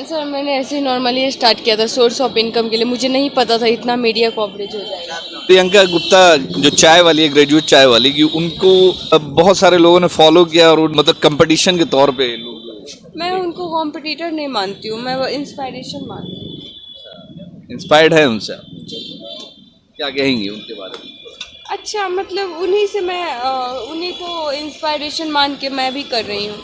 Sir मैंने ऐसे ही normally start किया था सोर्स ऑफ इनकम के लिए, मुझे नहीं पता था इतना मीडिया कवरेज हो जाएगा। प्रियंका गुप्ता जो चाय वाली है, ग्रेजुएट चाय वाली की, उनको अब बहुत सारे लोगों ने फॉलो किया और मतलब कंपटीशन के तौर पे लोग। मैं उनको कॉम्पिटिटर नहीं मानती हूँ, मैं वो इंस्पायरेशन मानती हूँ। इंस्पायर्ड है उनसे आप? क्या कहेंगी उनके बारे में? अच्छा, मतलब उन्हीं से मैं उन्हीं को इंस्पायरेशन मान के मैं भी कर रही हूँ,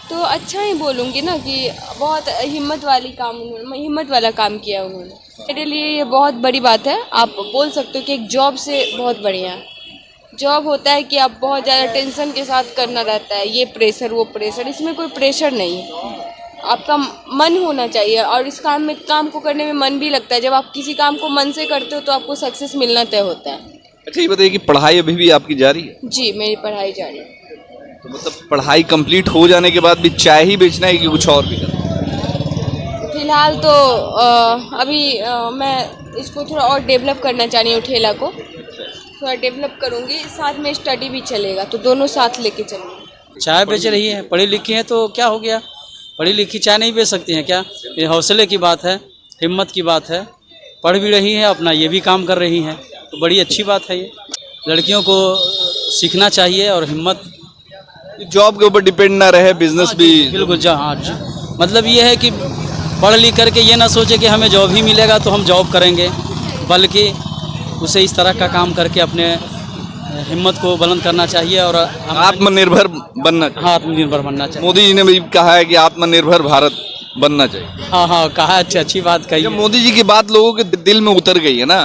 तो अच्छा ही बोलूँगी ना कि बहुत हिम्मत वाला काम किया उन्होंने। मेरे लिए ये बहुत बड़ी बात है। आप बोल सकते हो कि एक जॉब से बहुत बढ़िया है। जॉब होता है कि आप बहुत ज़्यादा टेंशन के साथ करना रहता है, ये प्रेशर वो प्रेशर, इसमें कोई प्रेशर नहीं है। आपका मन होना चाहिए और इस काम को करने में मन भी लगता है। जब आप किसी काम को मन से करते हो तो आपको सक्सेस मिलना तय होता है। अच्छा ये बताइए कि पढ़ाई अभी भी आपकी जारी है? जी, मेरी पढ़ाई जारी है। तो मतलब पढ़ाई कंप्लीट हो जाने के बाद भी चाय ही बेचना है कि कुछ और भी करना है? फिलहाल तो अभी मैं इसको थोड़ा और डेवलप करना चाह रही हूँ, ठेला को थोड़ा डेवलप करूँगी, साथ में स्टडी भी चलेगा, तो दोनों साथ लेके चलूँगी। चाय बेच रही है, पढ़ी लिखी है तो क्या हो गया, पढ़ी लिखी चाय नहीं बेच सकती हैं क्या? ये हौसले की बात है, हिम्मत की बात है। पढ़ भी रही है, अपना ये भी काम कर रही हैं, तो बड़ी अच्छी बात है। ये लड़कियों को सीखना चाहिए और हिम्मत। जॉब के ऊपर डिपेंड ना रहे, बिजनेस भी। बिल्कुल हाँ जी। मतलब ये है कि पढ़ लिख करके ये ना सोचे कि हमें जॉब ही मिलेगा तो हम जॉब करेंगे, बल्कि उसे इस तरह का काम करके अपने हिम्मत को बुलंद करना चाहिए और आत्मनिर्भर बनना चाहिए। हाँ, आत्मनिर्भर बनना चाहिए। मोदी जी ने भी कहा है कि आत्मनिर्भर भारत बनना चाहिए। हाँ कहा, अच्छी बात कही जब है। मोदी जी की बात लोगों के दिल में उतर गई है ना,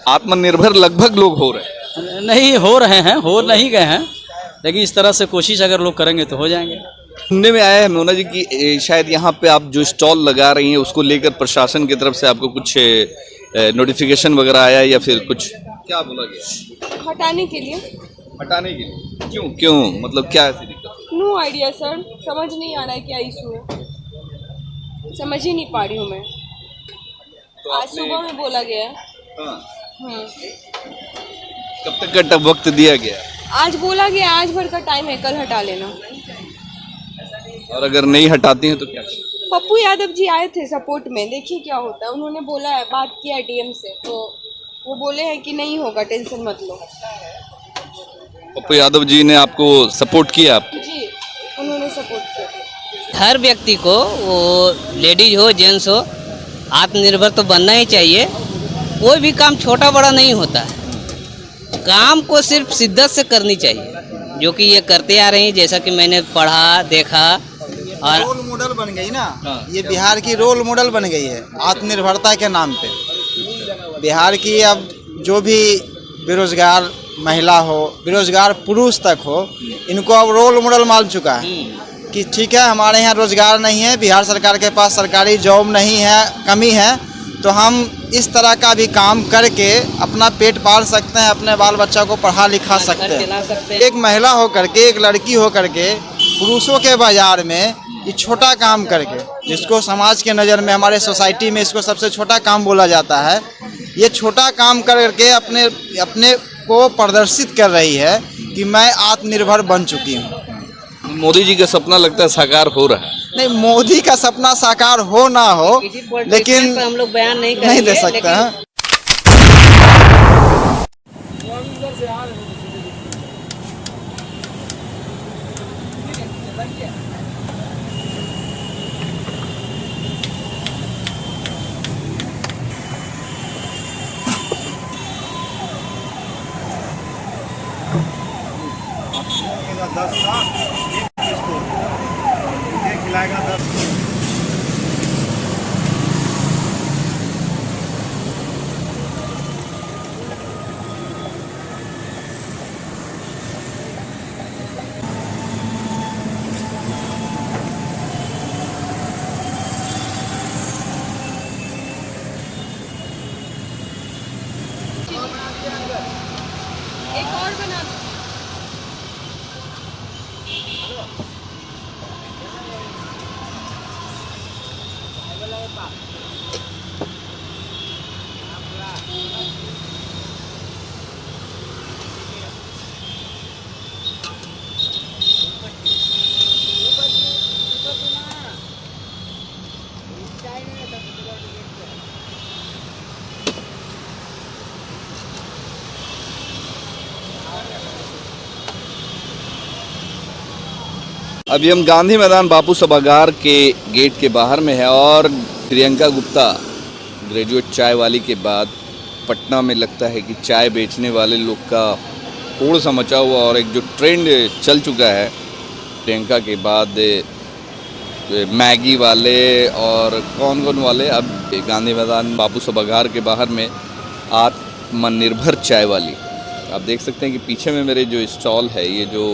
आत्मनिर्भर लगभग लोग हो रहे हैं। नहीं हो रहे हैं, हो नहीं गए हैं, लेकिन इस तरह से कोशिश अगर लोग करेंगे तो हो जाएंगे। सुनने में आया है मोना जी कि शायद यहाँ पे आप जो स्टॉल लगा रही हैं उसको लेकर प्रशासन की तरफ से आपको कुछ नोटिफिकेशन वगैरह आया या फिर कुछ, क्या बोला गया? हटाने के लिए। हटाने के लिए? क्यों क्यों, मतलब क्या ऐसी दिक्कत? नो आइडिया सर, समझ नहीं आ रहा है क्या इशू है, समझ ही नहीं पा रही हूँ मैं। तो आज सुबह में बोला गया है। हाँ। हम्म। कब तक का वक्त दिया गया? आज बोला गया, आज भर का टाइम है, कल हटा लेना। और अगर नहीं हटाती हैं तो क्या? पप्पू यादव जी आए थे सपोर्ट में, देखिए क्या होता है। उन्होंने बोला है, बात किया डीएम से, तो वो बोले हैं कि नहीं होगा, टेंशन मत लो। पप्पू यादव जी ने आपको सपोर्ट किया? आप जी, उन्होंने सपोर्ट किया। हर व्यक्ति को, वो लेडीज हो जेंट्स हो, आत्मनिर्भर तो बनना ही चाहिए। कोई भी काम छोटा बड़ा नहीं होता है, काम को सिर्फ शिद्दत से करनी चाहिए, जो कि ये करते आ रहे हैं। जैसा कि मैंने पढ़ा देखा और रोल मॉडल बन गई ना, ये बिहार की रोल मॉडल बन गई है आत्मनिर्भरता के नाम पे। बिहार की अब जो भी बेरोजगार महिला हो, बेरोजगार पुरुष तक हो, इनको अब रोल मॉडल मान चुका है कि ठीक है, हमारे यहाँ रोजगार नहीं है, बिहार सरकार के पास सरकारी जॉब नहीं है, कमी है, तो हम इस तरह का भी काम करके अपना पेट पाल सकते हैं, अपने बाल बच्चा को पढ़ा लिखा सकते हैं। एक महिला हो करके, एक लड़की हो करके पुरुषों के बाजार में ये छोटा काम करके, जिसको समाज के नज़र में, हमारे सोसाइटी में इसको सबसे छोटा काम बोला जाता है, ये छोटा काम करके अपने को प्रदर्शित कर रही है कि मैं आत्मनिर्भर बन चुकी हूँ। मोदी जी का सपना लगता है साकार हो रहा है। नहीं, मोदी का सपना साकार हो ना हो, लेकिन हम लोग बयान नहीं दे सकते हैं। एक और बना दो। अभी हम गांधी मैदान बापू सभागार के गेट के बाहर में है और प्रियंका गुप्ता ग्रेजुएट चाय वाली के बाद पटना में लगता है कि चाय बेचने वाले लोग का होड़ सा मचा हुआ और एक जो ट्रेंड चल चुका है प्रियंका के बाद मैगी वाले और कौन कौन वाले अब गांधी मैदान बापू सभागार के बाहर में आत्मनिर्भर चाय वाली आप देख सकते हैं कि पीछे में मेरे जो स्टॉल है ये जो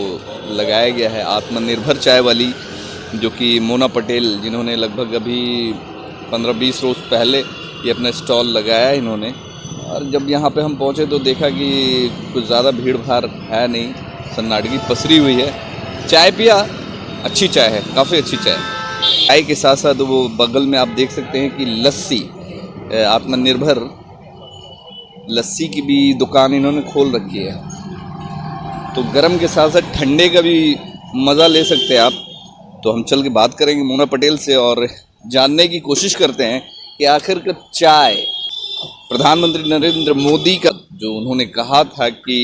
लगाया गया है आत्मनिर्भर चाय वाली जो कि मोना पटेल जिन्होंने लगभग अभी 15-20 रोज़ पहले ये अपना स्टॉल लगाया है इन्होंने। और जब यहाँ पे हम पहुँचे तो देखा कि कुछ ज़्यादा भीड़ भाड़ है नहीं, सन्नाटकी पसरी हुई है। चाय पिया, अच्छी चाय है, काफ़ी अच्छी चाय। चाय के साथ साथ वो बगल में आप देख सकते हैं कि लस्सी आत्मनिर्भर लस्सी की भी दुकान इन्होंने खोल रखी है, तो गर्म के साथ साथ ठंडे का भी मज़ा ले सकते हैं आप। तो हम चल के बात करेंगे मोना पटेल से और जानने की कोशिश करते हैं कि आखिरकार चाय प्रधानमंत्री नरेंद्र मोदी का जो उन्होंने कहा था कि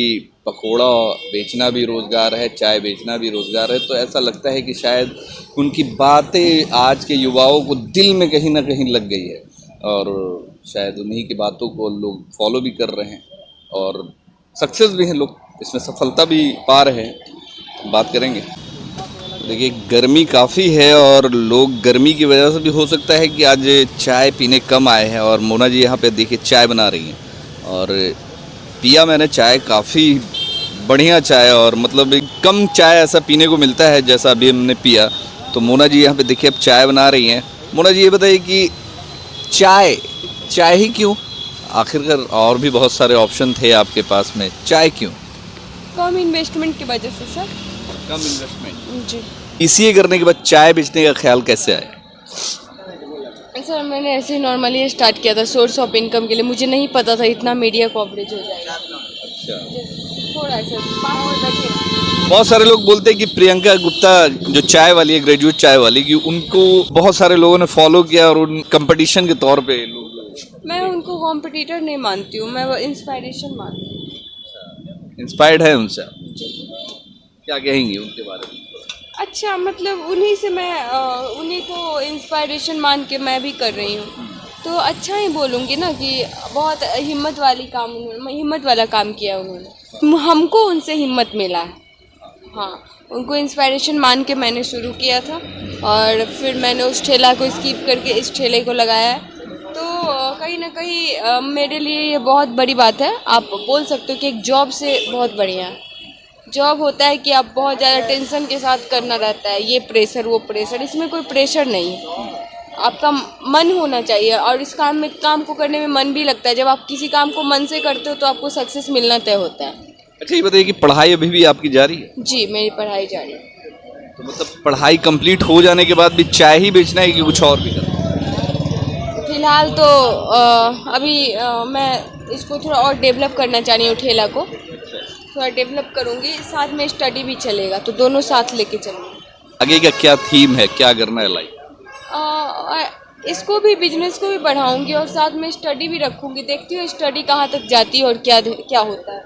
पकोड़ा बेचना भी रोज़गार है, चाय बेचना भी रोज़गार है, तो ऐसा लगता है कि शायद उनकी बातें आज के युवाओं को दिल में कहीं ना कहीं लग गई है और शायद उन्हीं की बातों को लोग फॉलो भी कर रहे हैं और सक्सेस भी हैं, लोग इसमें सफलता भी पा रहे हैं। बात करेंगे। देखिए गर्मी काफ़ी है और लोग गर्मी की वजह से भी हो सकता है कि आज चाय पीने कम आए हैं और मोना जी यहाँ पे देखिए चाय बना रही हैं और पिया मैंने चाय, काफ़ी बढ़िया चाय और मतलब कम चाय ऐसा पीने को मिलता है जैसा अभी हमने पिया। तो मोना जी यहाँ पे देखिए अब चाय बना रही हैं। मोना जी ये बताइए कि चाय ही क्यों? आखिरकार और भी बहुत सारे ऑप्शन थे आपके पास में, चाय क्यों? कम इन्वेस्टमेंट की वजह से सर। कम इन्वेस्टमेंट जी बीसीए करने के बाद चाय बेचने का ख्याल कैसे आया? सर मैंने ऐसे ही नॉर्मली स्टार्ट किया था सोर्स ऑफ इनकम के लिए, मुझे नहीं पता था इतना मीडिया कवरेज हो जाएगा। थोड़ा सा बहुत सारे लोग बोलते हैं कि प्रियंका गुप्ता जो चाय वाली है, ग्रेजुएट चाय वाली, कि उनको बहुत सारे लोगों ने फॉलो किया और उन कंपटीशन के तौर पे लोग। मैं उनको कॉम्पिटिटर नहीं मानती हूँ, मैं वो इंस्पायरेशन मानती हूँ। इंस्पायर्ड है उनसे, क्या कहेंगी उनके बारे में? अच्छा मतलब उन्हीं से मैं उन्हीं को इंस्पायरेशन मान के मैं भी कर रही हूँ, तो अच्छा ही बोलूँगी ना कि बहुत हिम्मत वाला काम किया उन्होंने, हमको उनसे हिम्मत मिला है। हाँ, उनको इंस्पायरेशन मान के मैंने शुरू किया था और फिर मैंने उस ठेला को स्किप करके इस ठेले को लगाया है, तो कहीं ना कहीं मेरे लिए ये बहुत बड़ी बात है। आप बोल सकते हो कि एक जॉब से बहुत बढ़िया है। जॉब होता है कि आप बहुत ज़्यादा टेंशन के साथ करना रहता है, ये प्रेशर वो प्रेशर, इसमें कोई प्रेशर नहीं है। आपका मन होना चाहिए और इस काम को करने में मन भी लगता है। जब आप किसी काम को मन से करते हो तो आपको सक्सेस मिलना तय होता है। अच्छा ये बताइए कि पढ़ाई अभी भी आपकी जारी है? जी मेरी पढ़ाई जारी है। तो मतलब पढ़ाई कंप्लीट हो जाने के बाद भी चाय ही बेचना है कि कुछ और भी करना है? फिलहाल तो अभी मैं इसको थोड़ा और डेवलप करना चाह रही हूँ, ठेला को थोड़ा डेवलप करूँगी, साथ में स्टडी भी चलेगा, तो दोनों साथ लेके चलूँगी। आगे का क्या थीम है, क्या करना है लाइफ? इसको भी, बिजनेस को भी बढ़ाऊंगी और साथ में स्टडी भी रखूंगी। देखती हूँ स्टडी कहाँ तक जाती है और क्या होता है।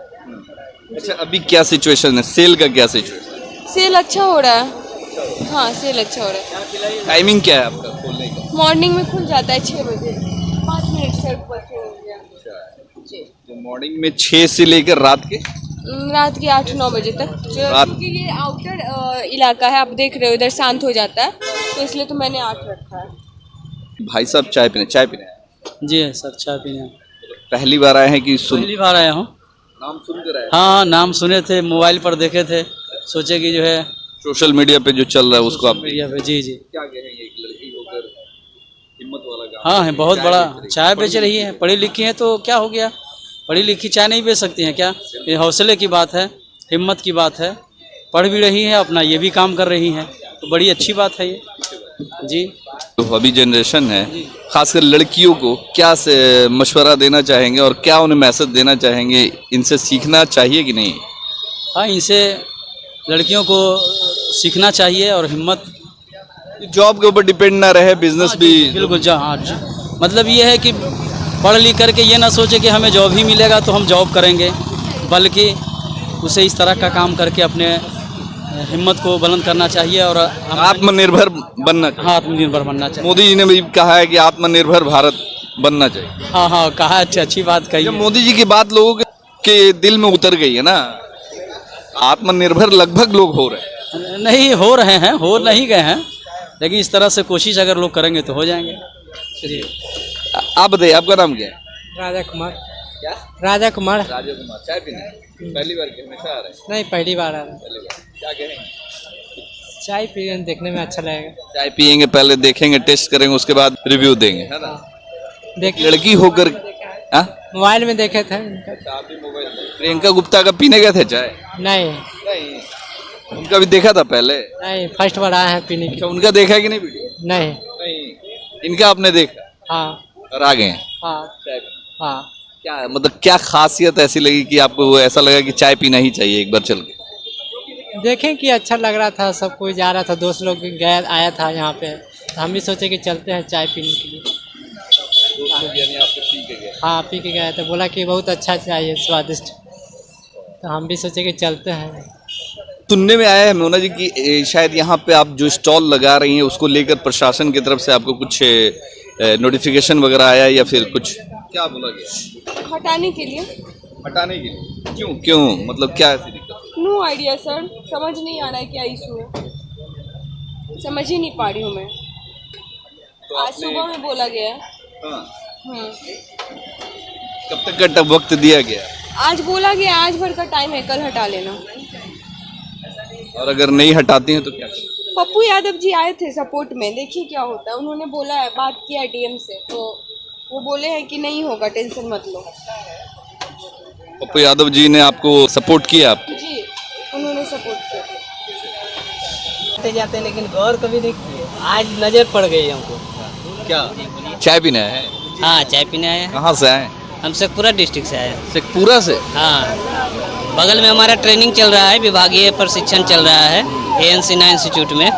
अच्छा अभी क्या सिचुएशन है, सेल का क्या सिचुएशन? सेल अच्छा हो रहा है। हाँ सेल अच्छा हो रहा है। टाइमिंग क्या है आपका खोलने का? मॉर्निंग में खुल जाता है 6 बजे, 5 मिनट से ऊपर हो गया जी। तो मॉर्निंग में 6 से लेकर रात के 8-9 बजे तक, क्योंकि ये आउटर इलाका है, आप देख रहे हो इधर शांत हो जाता है, तो इसलिए तो मैंने 8 रखा है। भाई साहब चाय पीने जी सर, चाय पीने पहली बार आए हैं कि पहली बार आया हूँ। नाम सुन कर आए? हाँ नाम सुने थे, मोबाइल पर देखे थे, सोचे कि जो है सोशल मीडिया पे जो चल रहा है उसको आप मीडिया पे। जी जी, क्या कहेंगे एक लड़की होकर हिम्मत वाला काम? हाँ है बहुत बड़ा, चाय बेच रही है, पढ़ी लिखी है तो क्या हो गया, पढ़ी लिखी चाय नहीं बेच सकती हैं क्या? ये हौसले की बात है, हिम्मत की बात है, पढ़ भी रही है, अपना ये भी काम कर रही हैं, तो बड़ी अच्छी बात है ये जी। तो अभी जनरेशन है, खासकर लड़कियों को क्या से मशवरा देना चाहेंगे और क्या उन्हें मैसेज देना चाहेंगे, इनसे सीखना चाहिए कि नहीं? हाँ इनसे लड़कियों को सीखना चाहिए और हिम्मत जॉब के ऊपर डिपेंड ना रहे, बिजनेस भी। बिल्कुल हाँ मतलब ये है कि पढ़ लिख करके ये ना सोचे कि हमें जॉब ही मिलेगा तो हम जॉब करेंगे, बल्कि उसे इस तरह का काम करके अपने हिम्मत को बुलंद करना चाहिए और आत्मनिर्भर बनना चाहिए। हाँ आत्मनिर्भर बनना चाहिए। मोदी जी ने भी कहा है कि आत्मनिर्भर भारत बनना चाहिए। हाँ कहा, अच्छी बात कही जब है। मोदी जी की बात लोगों के दिल में उतर गई है ना, आत्मनिर्भर लगभग लोग हो रहे हैं। नहीं हो रहे हैं, हो नहीं गए हैं, लेकिन इस तरह से कोशिश अगर लोग करेंगे तो हो जाएंगे। चलिए आप बताइए, आपका नाम क्या है? राजा कुमार। क्या? राजा कुमार। राजा कुमार। चाय पीने पहली बार के हमेशा आ रहे हैं? नहीं, पहली बार आ रहा है। पहली बार। क्या कहेंगे? चाय पी देखने में अच्छा लगेगा। चाय पियेंगे, पहले देखेंगे, टेस्ट करेंगे, उसके बाद रिव्यू देंगे, है ना? देख लड़की होकर हाँ? मोबाइल में देखे थे। प्रियंका गुप्ता का पीने गए थे चाय? नहीं नहीं, उनका भी देखा था पहले। नहीं, फर्स्ट बार आए हैं पीने की। अच्छा, उनका देखा कि नहीं वीडियो? नहीं। नहीं, इनका आपने देखा हाँ और आ गए हैं। हाँ हाँ। क्या मतलब क्या खासियत ऐसी लगी कि आपको वो ऐसा लगा कि चाय पीना ही चाहिए एक बार चल के? देखें कि अच्छा लग रहा था, सब कोई जा रहा था, दोस्त लोग गया आया था यहाँ पे, तो हम भी सोचे कि चलते हैं चाय पीने के लिए। यानी आपको पी के गए? हाँ पी के गया तो बोला कि बहुत अच्छा चाय है, स्वादिष्ट, तो हम भी सोचे कि चलते हैं। सुनने में आया है मोना जी कि शायद यहाँ पे आप जो स्टॉल लगा रही हैं उसको लेकर प्रशासन की तरफ से आपको कुछ नोटिफिकेशन वगैरह आया या फिर कुछ क्या बोला गया? हटाने के लिए। हटाने के लिए? क्यों मतलब क्या ऐसी दिक्कत? नो आइडिया सर, समझ नहीं आ रहा है क्या इशू है, समझ ही नहीं पा रही हूँ मैं। तो आज सुबह में बोला गया है। हाँ। कब तक का वक्त दिया गया? आज बोला गया आज भर का टाइम है, कल हटा लेना। और अगर नहीं हटाती हैं तो क्या? पप्पू यादव जी आए थे सपोर्ट में, देखिए क्या होता है। उन्होंने बोला है, बात किया है डीएम से, तो वो बोले हैं कि नहीं होगा, टेंशन मत लो। पप्पू यादव जी ने आपको सपोर्ट किया? आप जी, उन्होंने सपोर्ट किया। जाते लेकिन गौर कभी नहीं किए, आज नजर पड़ गई हमको। क्या चाय पीना है? हाँ चाय पीने आए हैं। कहाँ से आए? हम शेखपुरा डिस्ट्रिक्ट से आए हैं। शेखपुरा से? हाँ, बगल में हमारा ट्रेनिंग चल रहा है, विभागीय प्रशिक्षण चल रहा है ANC9 इंस्टीट्यूट में,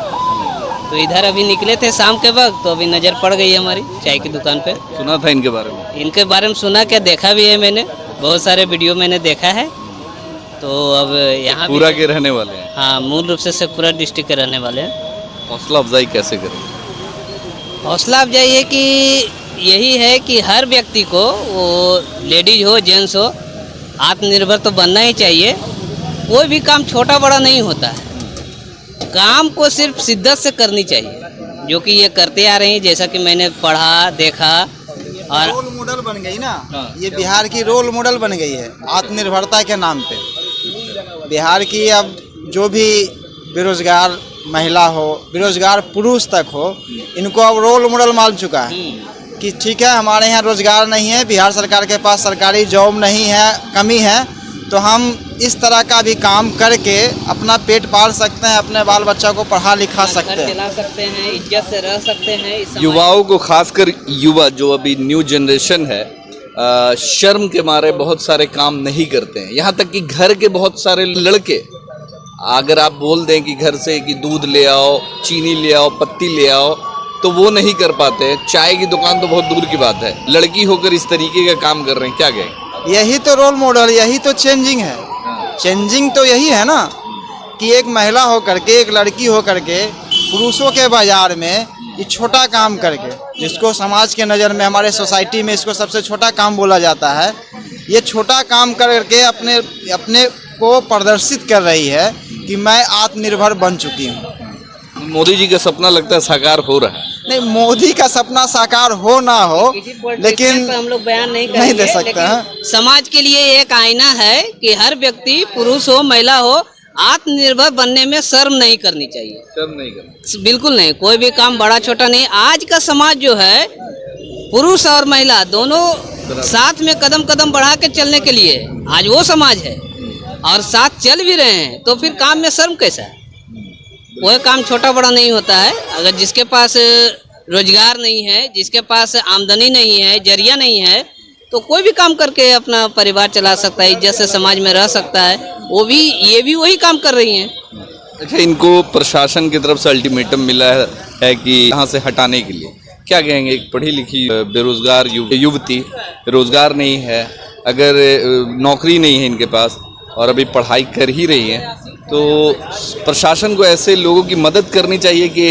तो इधर अभी निकले थे शाम के वक्त, तो अभी नज़र पड़ गई हमारी चाय की दुकान पे। सुना था इनके बारे में? इनके बारे में सुना क्या, देखा भी है मैंने, बहुत सारे वीडियो मैंने देखा है। तो अब यहाँ पूरा के रहने वाले हैं? हाँ, मूल रूप से शेखपुरा डिस्ट्रिक्ट के रहने वाले हैं। हौसला अफजाई कैसे करें? हौसला अफजाई है कि यही है कि हर व्यक्ति को, वो लेडीज हो जेंट्स हो, आत्मनिर्भर तो बनना ही चाहिए। कोई भी काम छोटा बड़ा नहीं होता है, काम को सिर्फ शिद्दत से करनी चाहिए, जो कि ये करते आ रहे हैं। जैसा कि मैंने पढ़ा देखा और रोल मॉडल बन गई ना, ये बिहार की रोल मॉडल बन गई है आत्मनिर्भरता के नाम पे। बिहार की अब जो भी बेरोजगार महिला हो, बेरोजगार पुरुष तक हो, इनको अब रोल मॉडल मान चुका है कि ठीक है, हमारे यहाँ रोजगार नहीं है, बिहार सरकार के पास सरकारी जॉब नहीं है, कमी है, तो हम इस तरह का भी काम करके अपना पेट पाल सकते हैं, अपने बाल बच्चा को पढ़ा लिखा सकते घर हैं, चला सकते हैं, इज्जत से रह सकते हैं। इस समाज युवाओं को, खासकर युवा जो अभी न्यू जनरेशन है, शर्म के मारे बहुत सारे काम नहीं करते हैं। यहाँ तक कि घर के बहुत सारे लड़के, अगर आप बोल दें कि घर से कि दूध ले आओ, चीनी ले आओ, पत्ती ले आओ, तो वो नहीं कर पाते। चाय की दुकान तो बहुत दूर की बात है, लड़की होकर इस तरीके का काम कर रहे हैं, क्या कहें? यही तो रोल मॉडल, यही तो चेंजिंग है। चेंजिंग तो यही है ना कि एक महिला हो करके, एक लड़की हो करके पुरुषों के बाजार में ये छोटा काम करके, जिसको समाज के नज़र में, हमारे सोसाइटी में इसको सबसे छोटा काम बोला जाता है, ये छोटा काम करके अपने को प्रदर्शित कर रही है कि मैं आत्मनिर्भर बन चुकी हूँ। मोदी जी का सपना लगता है साकार हो रहा है। नहीं, मोदी का सपना साकार हो ना हो, लेकिन हम लोग बयान नहीं नहीं दे सकते लेकिन हैं। समाज के लिए एक आईना है कि हर व्यक्ति, पुरुष हो महिला हो, आत्मनिर्भर बनने में शर्म नहीं करनी चाहिए। शर्म नहीं करना? बिल्कुल नहीं, कोई भी काम बड़ा छोटा नहीं। आज का समाज जो है, पुरुष और महिला दोनों साथ में कदम कदम बढ़ा के चलने के लिए आज वो समाज है, और साथ चल भी रहे हैं, तो फिर काम में शर्म कैसा है? कोई काम छोटा बड़ा नहीं होता है। अगर जिसके पास रोजगार नहीं है, जिसके पास आमदनी नहीं है, जरिया नहीं है, तो कोई भी काम करके अपना परिवार चला सकता है, इज्जत से समाज में रह सकता है। ये भी वही काम कर रही हैं। अच्छा, इनको प्रशासन की तरफ से अल्टीमेटम मिला है है कि यहाँ से हटाने के लिए क्या कहेंगे? एक पढ़ी लिखी बेरोजगार युवती, रोजगार नहीं है, अगर नौकरी नहीं है इनके पास और अभी पढ़ाई कर ही रही है, तो प्रशासन को ऐसे लोगों की मदद करनी चाहिए कि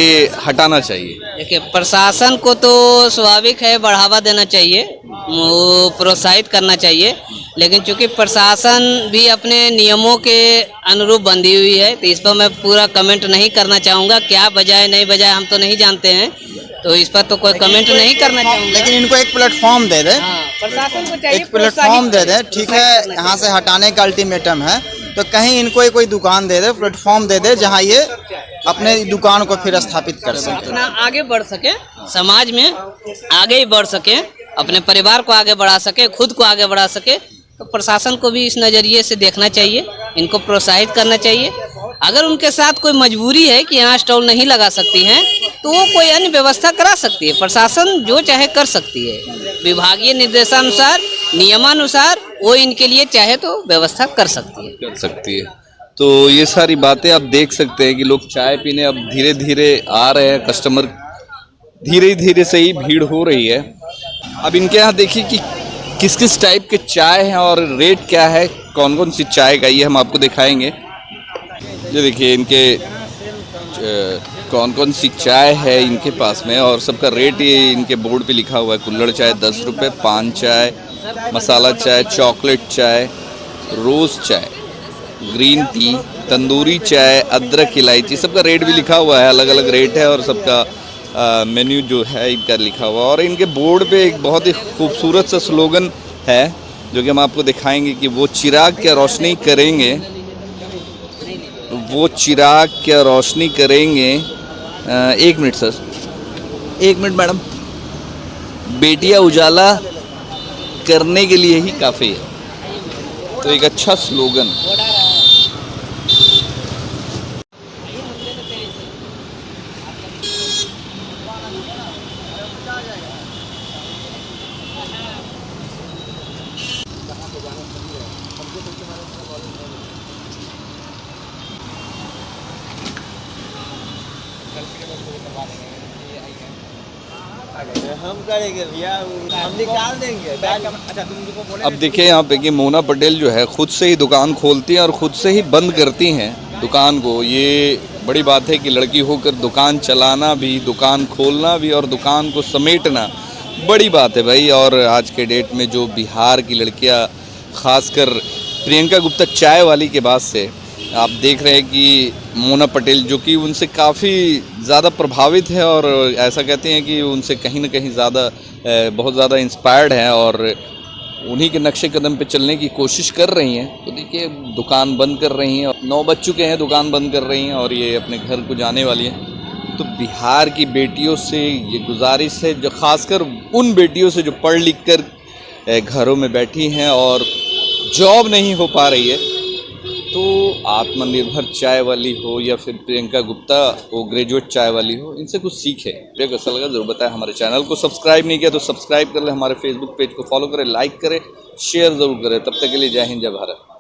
हटाना चाहिए। देखिए, प्रशासन को तो स्वाभाविक है बढ़ावा देना चाहिए, वो प्रोत्साहित करना चाहिए, लेकिन चूंकि प्रशासन भी अपने नियमों के अनुरूप बंधी हुई है, तो इस पर मैं पूरा कमेंट नहीं करना चाहूँगा। क्या बजाय नहीं बजाय हम तो नहीं जानते हैं, तो इस पर तो कोई कमेंट नहीं करना चाहूँगा। लेकिन इनको एक प्लेटफॉर्म दे दे, प्रशासन को चाहिए एक प्लेटफॉर्म दे दे। ठीक है, यहाँ से हटाने का अल्टीमेटम है, तो कहीं इनको कोई दुकान दे दे, प्लेटफॉर्म दे दे, जहाँ ये अपने दुकान को फिर स्थापित कर सकते अपना आगे बढ़ सके, समाज में आगे ही बढ़ सके, अपने परिवार को आगे बढ़ा सके, खुद को आगे बढ़ा सके। तो प्रशासन को भी इस नज़रिए से देखना चाहिए, इनको प्रोत्साहित करना चाहिए। अगर उनके साथ कोई मजबूरी है कि यहाँ स्टॉल नहीं लगा सकती हैं, तो वो कोई अन्य व्यवस्था करा सकती है। प्रशासन जो चाहे कर सकती है, विभागीय निर्देशानुसार, नियमानुसार वो इनके लिए चाहे तो व्यवस्था कर सकती है। तो ये सारी बातें आप देख सकते हैं कि लोग चाय पीने अब धीरे धीरे आ रहे हैं, कस्टमर धीरे धीरे से ही भीड़ हो रही है। अब इनके यहाँ देखिए कि किस किस टाइप के चाय हैं और रेट क्या है, कौन कौन सी चाय का, ये हम आपको दिखाएंगे। ये देखिए इनके कौन कौन सी चाय है इनके पास में, और सबका रेट ये इनके बोर्ड पे लिखा हुआ है। कुल्हड़ चाय 10 रुपये, पान चाय, मसाला चाय, चॉकलेट चाय, रोज़ चाय, ग्रीन टी, तंदूरी चाय, अदरक इलायची, सबका रेट भी लिखा हुआ है। अलग अलग रेट है और सबका मेन्यू जो है इनका लिखा हुआ। और इनके बोर्ड पे एक बहुत ही खूबसूरत सा स्लोगन है जो कि हम आपको दिखाएंगे कि वो चिराग क्या रोशनी करेंगे, वो चिराग क्या रोशनी करेंगे। एक मिनट सर, एक मिनट मैडम। बेटियां उजाला करने के लिए ही काफ़ी है, तो एक अच्छा स्लोगन। हम करेंगे भैया, हम निकाल देंगे। अब देखिए यहाँ पे कि मोना पटेल जो है खुद से ही दुकान खोलती हैं और खुद से ही बंद करती हैं दुकान को। ये बड़ी बात है कि लड़की होकर दुकान चलाना भी, दुकान खोलना भी और दुकान को समेटना बड़ी बात है भाई। और आज के डेट में जो बिहार की लड़कियाँ, खासकर प्रियंका गुप्ता चाय वाली के बाद से आप देख रहे हैं कि मोना पटेल जो कि उनसे काफ़ी ज़्यादा प्रभावित है और ऐसा कहते हैं कि उनसे कहीं ना कहीं बहुत ज़्यादा इंस्पायर्ड हैं और उन्हीं के नक्शे कदम पे चलने की कोशिश कर रही हैं। तो देखिए दुकान बंद कर रही हैं, 9 बज चुके हैं, दुकान बंद कर रही हैं और ये अपने घर को जाने वाली हैं। तो बिहार की बेटियों से ये गुजारिश है, जो खासकर उन बेटियों से जो पढ़ लिख कर घरों में बैठी हैं और जॉब नहीं हो पा रही है, तो आत्मनिर्भर चाय वाली हो या फिर प्रियंका गुप्ता वो ग्रेजुएट चाय वाली हो, इनसे कुछ सीखे। वीडियो को अच्छा लगा जरूर बताएं। हमारे चैनल को सब्सक्राइब नहीं किया तो सब्सक्राइब कर लें, हमारे फेसबुक पेज को फॉलो करें, लाइक करें, शेयर ज़रूर करें। तब तक के लिए जय हिंद, जय भारत।